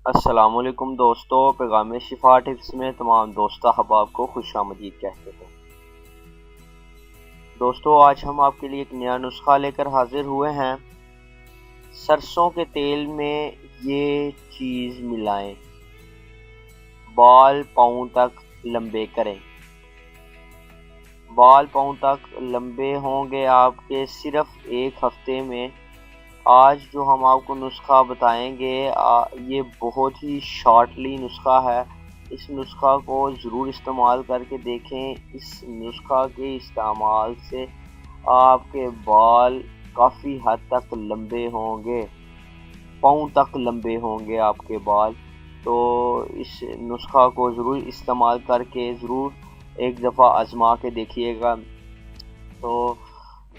السلام علیکم دوستو، پیغام شفا ٹپس میں تمام دوست احباب کو خوش آمدید کہتے ہیں۔ دوستو، آج ہم آپ کے لیے ایک نیا نسخہ لے کر حاضر ہوئے ہیں۔ سرسوں کے تیل میں یہ چیز ملائیں، بال پاؤں تک لمبے کریں۔ بال پاؤں تک لمبے ہوں گے آپ کے صرف ایک ہفتے میں۔ آج جو ہم آپ کو نسخہ بتائیں گے یہ بہت ہی شارٹلی نسخہ ہے۔ اس نسخہ کو ضرور استعمال کر کے دیکھیں۔ اس نسخہ کے استعمال سے آپ کے بال کافی حد تک لمبے ہوں گے، پاؤں تک لمبے ہوں گے آپ کے بال۔ تو اس نسخہ کو ضرور استعمال کر کے ضرور ایک دفعہ آزما کے دیکھیے گا۔ تو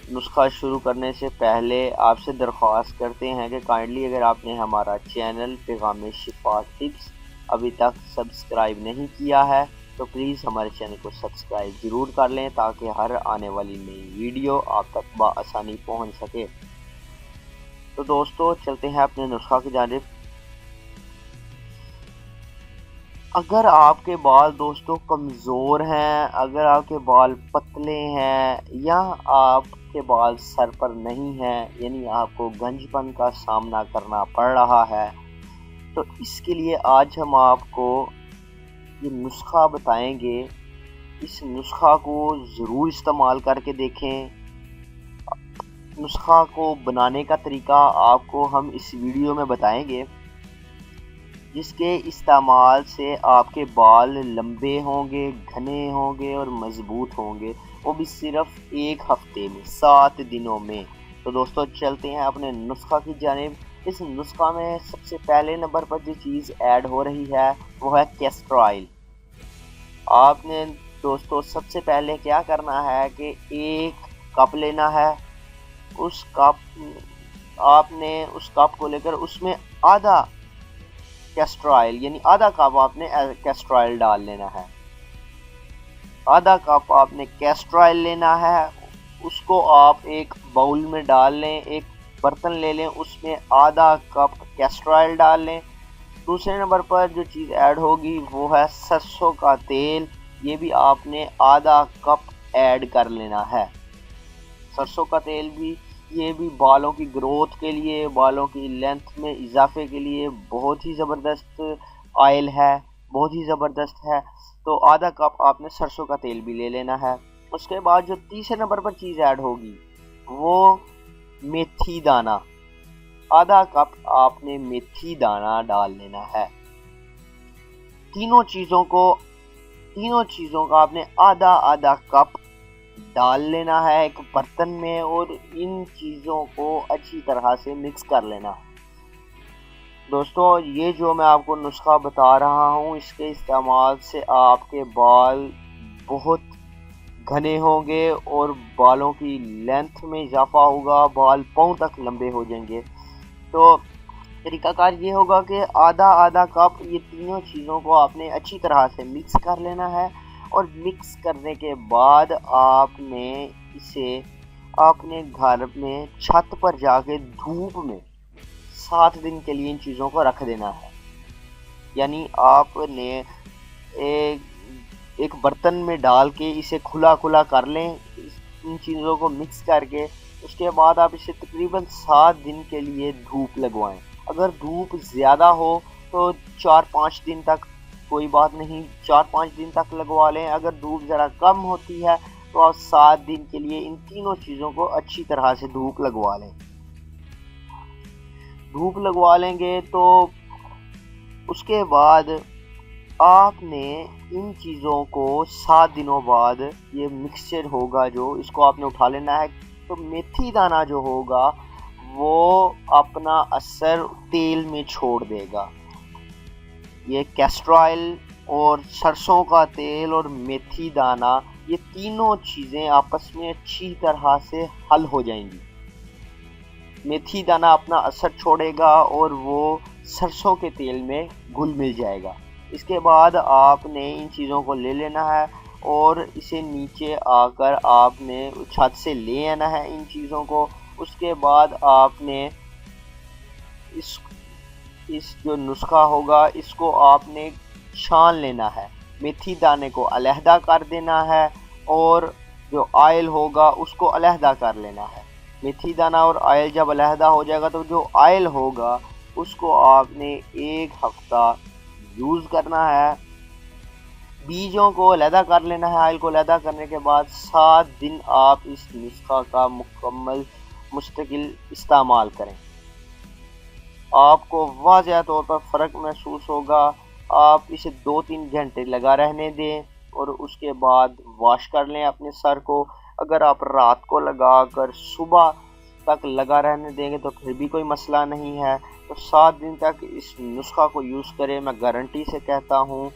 نسخہ شروع کرنے سے پہلے آپ سے درخواست کرتے ہیں کہ کائنڈلی اگر آپ نے ہمارا چینل پیغام شفا ٹپس ابھی تک سبسکرائب نہیں کیا ہے تو پلیز ہمارے چینل کو سبسکرائب ضرور کر لیں تاکہ ہر آنے والی نئی ویڈیو آپ تک بآسانی پہنچ سکے۔ تو دوستو چلتے ہیں اپنے نسخہ کی جانب۔ اگر آپ کے بال دوستو کمزور ہیں، اگر آپ کے بال پتلے ہیں یا آپ کے بال سر پر نہیں ہیں، یعنی آپ کو گنج پن کا سامنا کرنا پڑ رہا ہے، تو اس کے لیے آج ہم آپ کو یہ نسخہ بتائیں گے۔ اس نسخہ کو ضرور استعمال کر کے دیکھیں۔ نسخہ کو بنانے کا طریقہ آپ کو ہم اس ویڈیو میں بتائیں گے، جس کے استعمال سے آپ کے بال لمبے ہوں گے، گھنے ہوں گے اور مضبوط ہوں گے، وہ بھی صرف ایک ہفتے میں، 7 دنوں میں۔ تو دوستو چلتے ہیں اپنے نسخہ کی جانب۔ اس نسخہ میں سب سے پہلے نمبر پر جو چیز ایڈ ہو رہی ہے وہ ہے کیسٹر آئل۔ آپ نے دوستو سب سے پہلے کیا کرنا ہے کہ ایک کپ لینا ہے۔ اس کپ آپ نے اس کپ کو لے کر اس میں آدھا کیسٹر آئل یعنی آدھا کپ آپ نے کیسٹر آئل ڈال لینا ہے۔ آدھا کپ آپ نے کیسٹر آئل لینا ہے، اس کو آپ ایک باؤل میں ڈال لیں، ایک برتن لے لیں، اس میں آدھا کپ کیسٹر آئل ڈال لیں۔ دوسرے نمبر پر جو چیز ایڈ ہوگی وہ ہے سرسوں کا تیل۔ یہ بھی آپ نے آدھا کپ ایڈ کر لینا ہے۔ سرسوں کا تیل بھی یہ بھی بالوں کی گروتھ کے لیے، بالوں کی لینتھ میں اضافے کے لیے بہت ہی زبردست آئل ہے، بہت ہی زبردست ہے۔ تو آدھا کپ آپ نے سرسوں کا تیل بھی لے لینا ہے۔ اس کے بعد جو تیسرے نمبر پر چیز ایڈ ہوگی وہ میتھی دانہ۔ آدھا کپ آپ نے میتھی دانہ ڈال لینا ہے۔ تینوں چیزوں کا آپ نے آدھا آدھا کپ ڈال لینا ہے ایک برتن میں، اور ان چیزوں کو اچھی طرح سے مکس کر لینا ہے۔ دوستو یہ جو میں آپ کو نسخہ بتا رہا ہوں، اس کے استعمال سے آپ کے بال بہت گھنے ہوں گے اور بالوں کی لینتھ میں اضافہ ہوگا، بال پاؤں تک لمبے ہو جائیں گے۔ تو طریقہ کار یہ ہوگا کہ آدھا آدھا کپ یہ تینوں چیزوں کو آپ نے اچھی طرح سے مکس کر لینا ہے، اور مکس کرنے کے بعد آپ نے اسے اپنے گھر میں چھت پر جا کے دھوپ میں 7 دن کے لیے ان چیزوں کو رکھ دینا ہے۔ یعنی آپ نے ایک برتن میں ڈال کے اسے کھلا کھلا کر لیں، ان چیزوں کو مکس کر کے۔ اس کے بعد آپ اسے تقریباً 7 دن کے لیے دھوپ لگوائیں۔ اگر دھوپ زیادہ ہو تو 4-5 دن تک کوئی بات نہیں، 4-5 دن تک لگوا لیں۔ اگر دھوپ ذرا کم ہوتی ہے تو آپ 7 دن کے لیے ان تینوں چیزوں کو اچھی طرح سے دھوپ لگوا لیں۔ دھوپ لگوا لیں گے تو اس کے بعد آپ نے ان چیزوں کو 7 دنوں بعد یہ مکسچر ہوگا جو اس کو آپ نے اٹھا لینا ہے۔ تو میتھی دانہ جو ہوگا وہ اپنا اثر تیل میں چھوڑ دے گا۔ یہ کیسٹر آئل اور سرسوں کا تیل اور میتھی دانہ یہ تینوں چیزیں آپس میں اچھی طرح سے حل ہو جائیں گی۔ میتھی دانہ اپنا اثر چھوڑے گا اور وہ سرسوں کے تیل میں گھل مل جائے گا۔ اس کے بعد آپ نے ان چیزوں کو لے لینا ہے اور اسے نیچے آ کر آپ نے چھت سے لے آنا ہے ان چیزوں کو۔ اس کے بعد آپ نے اس جو نسخہ ہوگا اس کو آپ نے چھان لینا ہے، میتھی دانے کو علیحدہ کر دینا ہے اور جو آئل ہوگا اس کو علیحدہ کر لینا ہے۔ میتھی دانہ اور آئل جب علیحدہ ہو جائے گا تو جو آئل ہوگا اس کو آپ نے 1 ہفتہ یوز کرنا ہے۔ بیجوں کو علیحدہ کر لینا ہے۔ آئل کو علیحدہ کرنے کے بعد 7 دن آپ اس نسخہ کا مکمل مستقل استعمال کریں، آپ کو واضح طور پر فرق محسوس ہوگا۔ آپ اسے 2-3 گھنٹے لگا رہنے دیں اور اس کے بعد واش کر لیں اپنے سر کو۔ اگر آپ رات کو لگا کر صبح تک لگا رہنے دیں گے تو پھر بھی کوئی مسئلہ نہیں ہے۔ تو 7 دن تک اس نسخہ کو یوز کریں۔ میں گارنٹی سے کہتا ہوں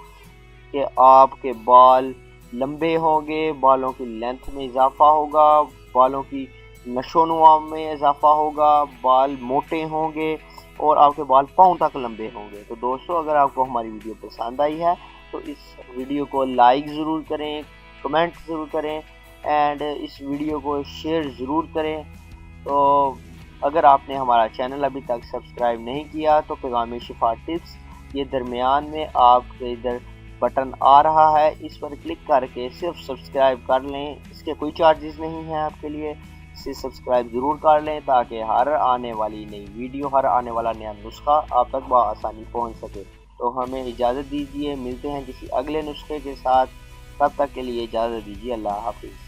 کہ آپ کے بال لمبے ہوں گے، بالوں کی لینتھ میں اضافہ ہوگا، بالوں کی نشو و نما میں اضافہ ہوگا، بال موٹے ہوں گے اور آپ کے بال پاؤں تک لمبے ہوں گے۔ تو دوستو، اگر آپ کو ہماری ویڈیو پسند آئی ہے تو اس ویڈیو کو لائک ضرور کریں، کمنٹ ضرور کریں اینڈ اس ویڈیو کو شیئر ضرور کریں۔ تو اگر آپ نے ہمارا چینل ابھی تک سبسکرائب نہیں کیا تو پیغام شفا ٹپس، یہ درمیان میں آپ کے ادھر بٹن آ رہا ہے، اس پر کلک کر کے صرف سبسکرائب کر لیں۔ اس کے کوئی چارجز نہیں ہیں آپ کے لیے، اسے سبسکرائب ضرور کر لیں تاکہ ہر آنے والی نئی ویڈیو، ہر آنے والا نیا نسخہ آپ تک بآسانی پہنچ سکے۔ تو ہمیں اجازت دیجیے، ملتے ہیں کسی اگلے نسخے کے ساتھ، تب تک کے لیے اجازت دیجیے، اللہ حافظ۔